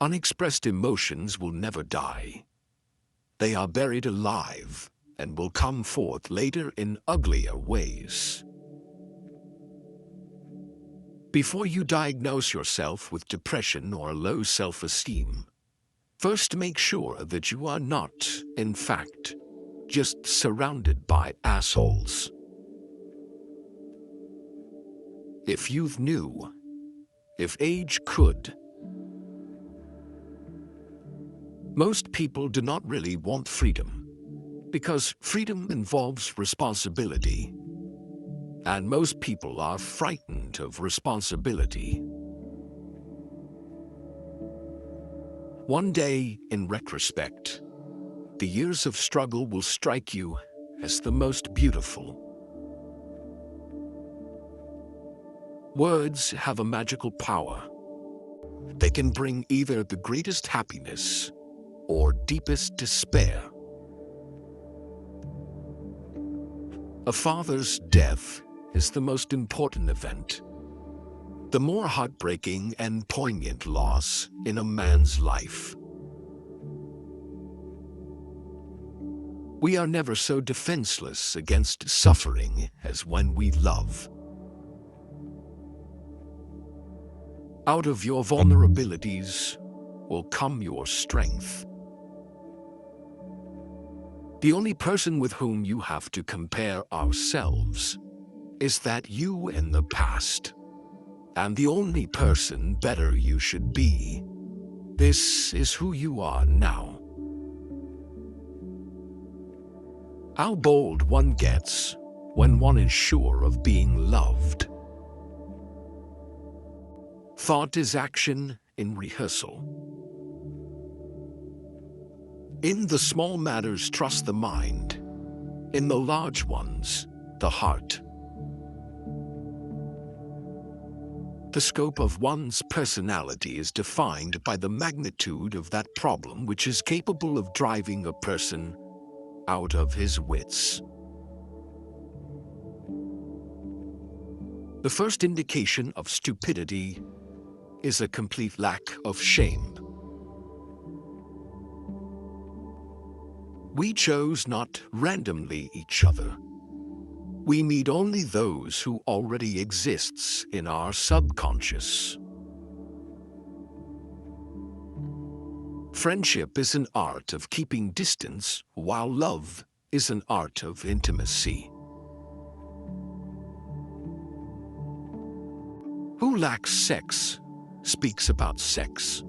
Unexpressed emotions will never die. They are buried alive and will come forth later in uglier ways. Before you diagnose yourself with depression or low self-esteem, first make sure that you are not, in fact, just surrounded by assholes. If youth knew, if age could. Most people do not really want freedom, because freedom involves responsibility. And most people are frightened of responsibility. One day, in retrospect, the years of struggle will strike you as the most beautiful. Words have a magical power. They can bring either the greatest happiness or deepest despair. A father's death is the most important event, the more heartbreaking and poignant loss in a man's life. We are never so defenseless against suffering as when we love. Out of your vulnerabilities will come your strength. The only person with whom you have to compare ourselves is that you in the past, and the only person better you should be. This is who you are now. How bold one gets when one is sure of being loved. Thought is action in rehearsal. In the small matters, trust the mind. In the large ones, the heart. The scope of one's personality is defined by the magnitude of that problem which is capable of driving a person out of his wits. The first indication of stupidity is a complete lack of shame. We chose not randomly each other. We meet only those who already exists in our subconscious. Friendship is an art of keeping distance, while love is an art of intimacy. Who lacks sex speaks about sex.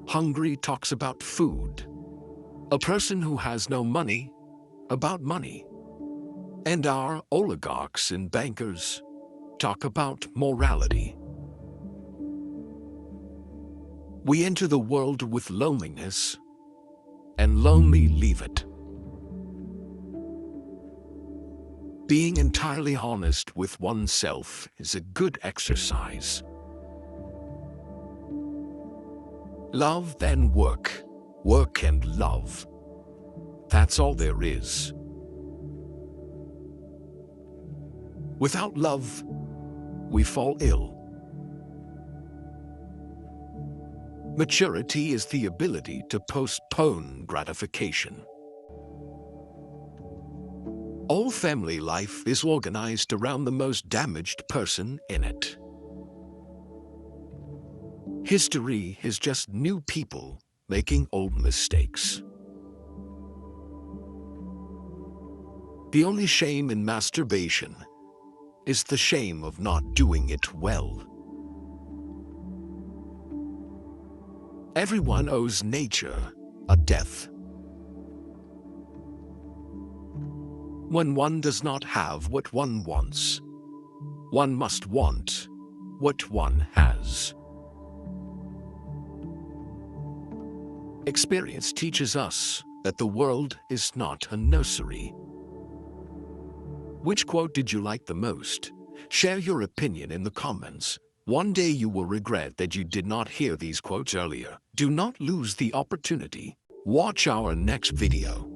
Hungry talks about food. A person who has no money, about money. And our oligarchs and bankers talk about morality. We enter the world with loneliness, and lonely leave it. Being entirely honest with oneself is a good exercise. Love and work, work and love. That's all there is. Without love, we fall ill. Maturity is the ability to postpone gratification. All family life is organized around the most damaged person in it. History is just new people making old mistakes. The only shame in masturbation is the shame of not doing it well. Everyone owes nature a death. When one does not have what one wants, one must want what one has. Experience teaches us that the world is not a nursery. Which quote did you like the most? Share your opinion in the comments. One day you will regret that you did not hear these quotes earlier. Do not lose the opportunity. Watch our next video.